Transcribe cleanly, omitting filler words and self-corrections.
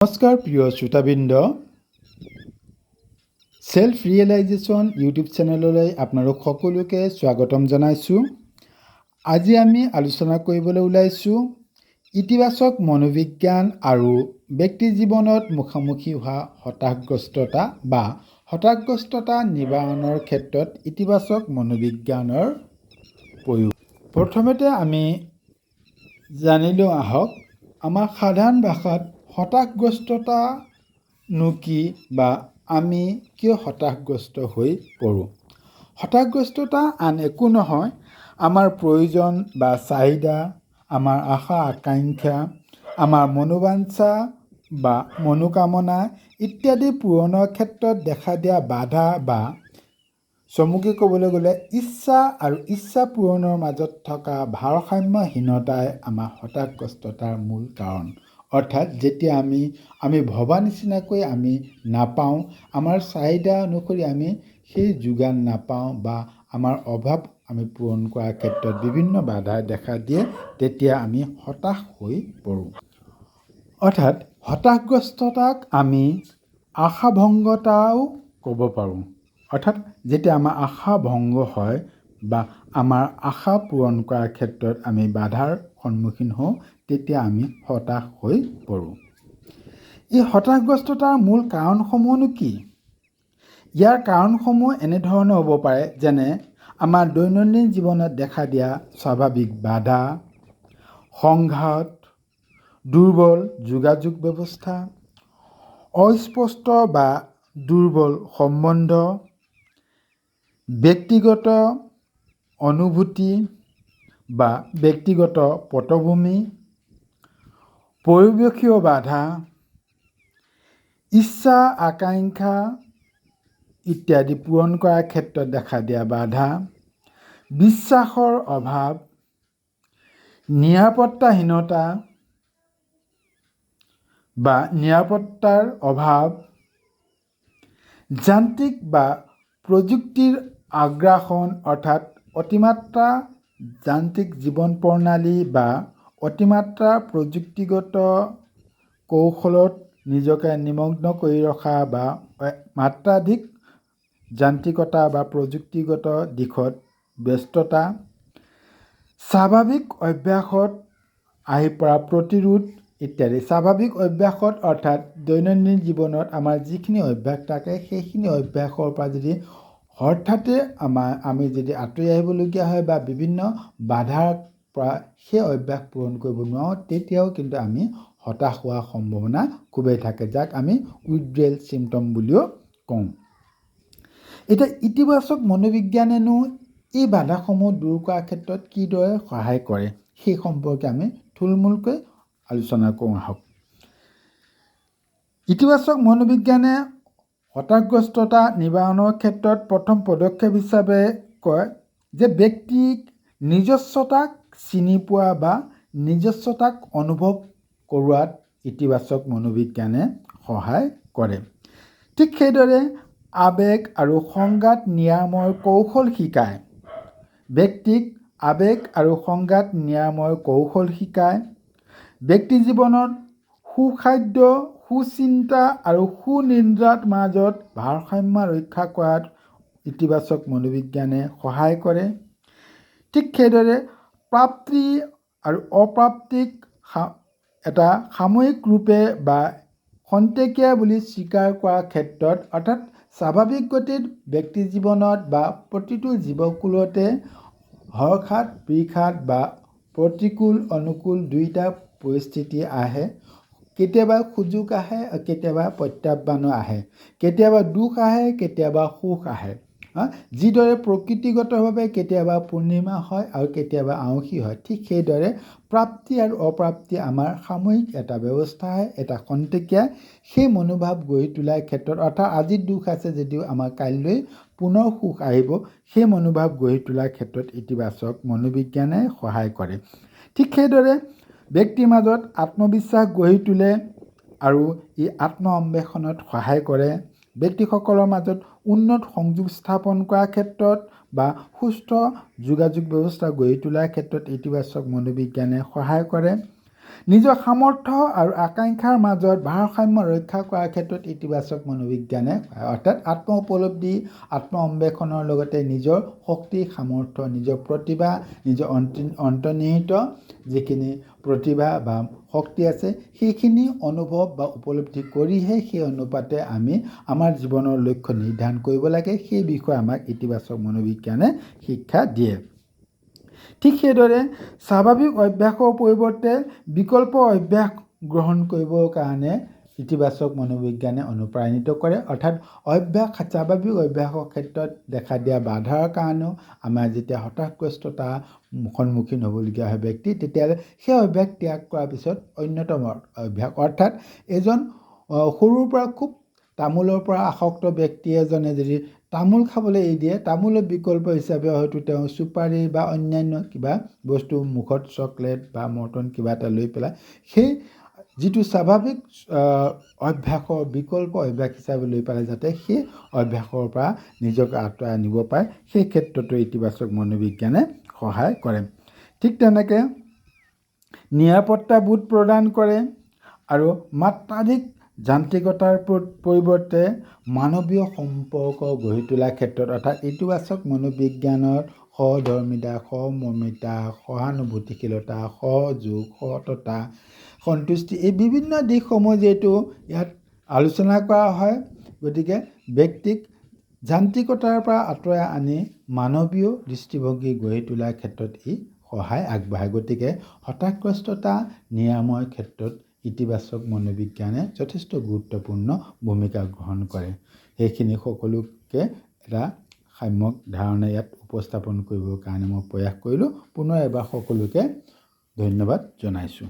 নমস্কাৰ প্ৰিয় শ্ৰোতাবৃন্দ, self realisation YouTube চেনেললৈ আপোনালোক সকলোকে স্বাগতম জনাইছোঁ। আজি আমি আলোচনা কৰিবলৈ ওলাইছোঁ ইতিবাচক মনোবিজ্ঞান আৰু ব্যক্তি জীৱনত মুখামুখি হোৱা হতাশাগ্ৰস্ততা বা হতাশাগ্ৰস্ততা নিবাৰণৰ ক্ষেত্ৰত ইতিবাচক মনোবিজ্ঞানৰ প্ৰয়োগ। প্ৰথমতে আমি জানিলোঁ আহক আমাৰ সাধাৰণ ভাষাত হতাশাগ্ৰস্ততানো কি বা আমি কিয় হতাশাগ্ৰস্ত হৈ পৰোঁ। হতাশাগ্ৰস্ততা আন একো নহয়, আমাৰ প্ৰয়োজন বা চাহিদা, আমাৰ আশা আকাংক্ষা, আমাৰ মনোবাঞ্ছা বা মনোকামনা ইত্যাদি পূৰণৰ ক্ষেত্ৰত দেখা দিয়া বাধা বা চমুকৈ ক'বলৈ গ'লে ইচ্ছা আৰু ইচ্ছা পূৰণৰ মাজত থকা ভাৰসাম্যহীনতাই আমাৰ হতাশাগ্ৰস্ততাৰ মূল কাৰণ। অৰ্থাৎ যেতিয়া আমি ভবা নিচিনাকৈ আমি নাপাওঁ, আমাৰ চাহিদা অনুসৰি আমি সেই যোগান নাপাওঁ বা আমাৰ অভাৱ আমি পূৰণ কৰাৰ ক্ষেত্ৰত বিভিন্ন বাধাই দেখা দিয়ে, তেতিয়া আমি হতাশ হৈ পৰোঁ। অৰ্থাৎ হতাশাগ্ৰস্ততাক আমি আশাভংগতাও ক'ব পাৰোঁ। অৰ্থাৎ যেতিয়া আমাৰ আশা ভংগ হয় বা আমাৰ আশা পূৰণ কৰাৰ ক্ষেত্ৰত আমি বাধাৰ সন্মুখীন হওঁ, তেতিয়া আমি হতাশ হৈ পৰোঁ। এই হতাশাগ্ৰস্ততাৰ মূল কাৰণসমূহনো কি? ইয়াৰ কাৰণসমূহ এনেধৰণৰ হ'ব পাৰে, যেনে আমাৰ দৈনন্দিন জীৱনত দেখা দিয়া স্বাভাৱিক বাধা, সংঘাত, দুৰ্বল যোগাযোগ ব্যৱস্থা, অস্পষ্ট বা দুৰ্বল সম্বন্ধ, ব্যক্তিগত অনুভূতি বা ব্যক্তিগত পটভূমি, পৰিৱেশীয় বাধা, ইচ্ছা আকাংক্ষা ইত্যাদি পূৰণ কৰাৰ ক্ষেত্ৰত দেখা দিয়া বাধা, বিশ্বাসৰ অভাৱ, নিৰাপত্তাহীনতা বা নিৰাপত্তাৰ অভাৱ, যান্ত্ৰিক বা প্ৰযুক্তিৰ আগ্ৰাসন অৰ্থাৎ অতিমাত্ৰা যান্ত্ৰিক জীৱন প্ৰণালী বা অতিমাত্ৰা প্ৰযুক্তিগত কৌশলত নিজকে নিমগ্ন কৰি ৰখা বা মাত্ৰাধিক যান্ত্ৰিকতা বা প্ৰযুক্তিগত দিশত ব্যস্ততা, স্বাভাৱিক অভ্যাসত আহি পৰা প্ৰতিৰোধ ইত্যাদি। স্বাভাৱিক অভ্যাসত অৰ্থাৎ দৈনন্দিন জীৱনত আমাৰ যিখিনি অভ্যাস থাকে, সেইখিনি অভ্যাসৰ পৰা যদি হঠাতে আমি যদি আঁতৰি আহিবলগীয়া হয় বা বিভিন্ন বাধাৰ পৰা সেই অভ্যাস পূৰণ কৰিব নোৱাৰোঁ, তেতিয়াও কিন্তু আমি হতাশ হোৱাৰ সম্ভাৱনা খুবেই থাকে, যাক আমি উইথড্ৰল চিমটম বুলিও কওঁ। এতিয়া ইতিবাচক মনোবিজ্ঞানেনো এই বাধাসমূহ দূৰ কৰাৰ ক্ষেত্ৰত কিদৰে সহায় কৰে, সেই সম্পৰ্কে আমি থুলমূলকৈ আলোচনা কৰোঁ আহক। ইতিবাচক মনোবিজ্ঞানে হতাশাগ্ৰস্ততা নিবাৰণৰ ক্ষেত্ৰত প্ৰথম পদক্ষেপ হিচাপে কয় যে ব্যক্তিক নিজস্বতাক চিনি পোৱা বা নিজস্বতাক অনুভৱ কৰোৱাত ইতিবাচক মনোবিজ্ঞানে সহায় কৰে। ঠিক সেইদৰে আৱেগ আৰু সংঘাত নিৰাময়ৰ কৌশল শিকায়। ব্যক্তিক আৱেগ আৰু সংঘাত নিৰাময়ৰ কৌশল শিকায়। ব্যক্তি জীৱনত সুখাদ্য, সুচিন্তা আৰু সুনিদ্ৰাৰ মাজত ভাৰসাম্য ৰক্ষা কৰাত ইতিবাচক মনোবিজ্ঞানে সহায় কৰে। ঠিক সেইদৰে প্ৰাপ্তি আৰু অপ্ৰাপ্তিক এটা সাময়িক ৰূপে বা খন্তেকীয়া বুলি স্বীকাৰ কৰাৰ ক্ষেত্ৰত, অৰ্থাৎ স্বাভাৱিক গতিত ব্যক্তি জীৱনত বা প্ৰতিটো জীৱকুলতে হৰ্ষাত বিষাদ বা প্ৰতিকূল অনুকূল দুয়োটা পৰিস্থিতি আহে। কেতিয়াবা সুযোগ আহে, কেতিয়াবা প্ৰত্যাহ্বানো আহে, কেতিয়াবা দুখ আহে, কেতিয়াবা সুখ আহে। যিদৰে প্ৰকৃতিগতভাৱে কেতিয়াবা পূৰ্ণিমা হয় আৰু কেতিয়াবা আঁউসী হয়, ঠিক সেইদৰে প্ৰাপ্তি আৰু অপ্ৰাপ্তি আমাৰ সাময়িক এটা ব্যৱস্থাহে, এটা খন্তেকীয়া। সেই মনোভাৱ গঢ়ি তোলাৰ ক্ষেত্ৰত, অৰ্থাৎ আজি দুখ আছে যদিও আমাৰ কাইলৈ পুনৰ সুখ আহিব, সেই মনোভাৱ গঢ়ি তোলাৰ ক্ষেত্ৰত ইতিবাচক মনোবিজ্ঞানে সহায় কৰে। ঠিক সেইদৰে ব্যক্তিৰ মাজত আত্মবিশ্বাস গঢ়ি তোলে আৰু ই আত্ম অন্বেষণত সহায় কৰে। ব্যক্তিসকলৰ মাজত উন্নত সংযোগ স্থাপন কৰাৰ ক্ষেত্ৰত বা সুস্থ যোগাযোগ ব্যৱস্থা গঢ়ি তোলাৰ ক্ষেত্ৰত ইতিবাচক মনোবিজ্ঞানে সহায় কৰে। নিজৰ সামৰ্থ্য আৰু আকাংক্ষাৰ মাজত ভাৰসাম্য ৰক্ষা কৰাৰ ক্ষেত্ৰত ইতিবাচক মনোবিজ্ঞানে অৰ্থাৎ আত্ম উপলব্ধি আত্ম অন্বেষণৰ লগতে নিজৰ শক্তি সামৰ্থ্য নিজৰ প্ৰতিভা নিজৰ অন্তৰ্নিহিত যিখিনি প্ৰতিভা বা শক্তি আছে সেইখিনি অনুভৱ বা উপলব্ধি কৰিহে সেই অনুপাতে আমি আমাৰ জীৱনৰ লক্ষ্য নিৰ্ধাৰণ কৰিব লাগে সেই বিষয়ে আমাক ইতিবাচক মনোবিজ্ঞানে শিক্ষা দিয়ে ঠিক সেইদৰে স্বাভাৱিক অভ্যাসৰ পৰিৱৰ্তে বিকল্প অভ্যাস গ্ৰহণ কৰিবৰ কাৰণে ইতিবাচক মনোবিজ্ঞানে অনুপ্ৰাণিত কৰে অৰ্থাৎ স্বাভাৱিক অভ্যাসৰ ক্ষেত্ৰত দেখা দিয়া বাধাৰ কাৰণেও আমাৰ যেতিয়া হতাশগ্ৰস্ততা সন্মুখীন হ'বলগীয়া হয় ব্যক্তি তেতিয়াহ'লে সেই অভ্যাস ত্যাগ কৰাৰ পিছত অন্যতম অভ্যাস অৰ্থাৎ এজন সৰুৰ পৰা খুব তামোলৰ পৰা আসক্ত ব্যক্তি এজনে যদি তামোল খাবলৈ এৰি দিয়ে তামোলৰ বিকল্প হিচাপে হয়তো তেওঁ চুপাৰী বা অন্যান্য কিবা বস্তু মুখত চকলেট বা মৰ্টন কিবা এটা লৈ পেলাই সেই যিটো স্বাভাৱিক অভ্যাসৰ বিকল্প অভ্যাস হিচাপে লৈ পেলাই যাতে সেই অভ্যাসৰ পৰা নিজকে আঁতৰাই আনিব পাৰে সেই ক্ষেত্ৰতো ইতিবাচক মনোবিজ্ঞানে সহায় কৰে ঠিক তেনেকৈ নিৰাপত্তাবোধ প্ৰদান কৰে আৰু মাত্ৰাধিক যান্ত্ৰিকতাৰ পৰিৱৰ্তে মানৱীয় সম্পৰ্ক গঢ়ি তোলাৰ ক্ষেত্ৰত অৰ্থাৎ ইতিবাচক মনোবিজ্ঞানৰ সহধৰ্মিতা সহমৰ্মিতা সহানুভূতিশীলতা সহযোগ সততা সন্তুষ্টি এই বিভিন্ন দিশসমূহ যিহেতু ইয়াত আলোচনা কৰা হয় গতিকে ব্যক্তিক যান্ত্ৰিকতাৰ পৰা আঁতৰাই আনি মানৱীয় দৃষ্টিভংগী গঢ়ি তোলাৰ ক্ষেত্ৰত ই সহায় আগবঢ়ায় গতিকে হতাশগ্ৰস্ততা নিৰাময়ৰ ক্ষেত্ৰত ইতিবাচক মনোবিজ্ঞানে যথেষ্ট গুৰুত্বপূৰ্ণ ভূমিকা গ্ৰহণ কৰে সেইখিনি সকলোকে এটা সাম্যক ধাৰণা ইয়াত উপস্থাপন কৰিবৰ কাৰণে মই প্ৰয়াস কৰিলোঁ পুনৰ এবাৰ সকলোকে ধন্যবাদ জনাইছোঁ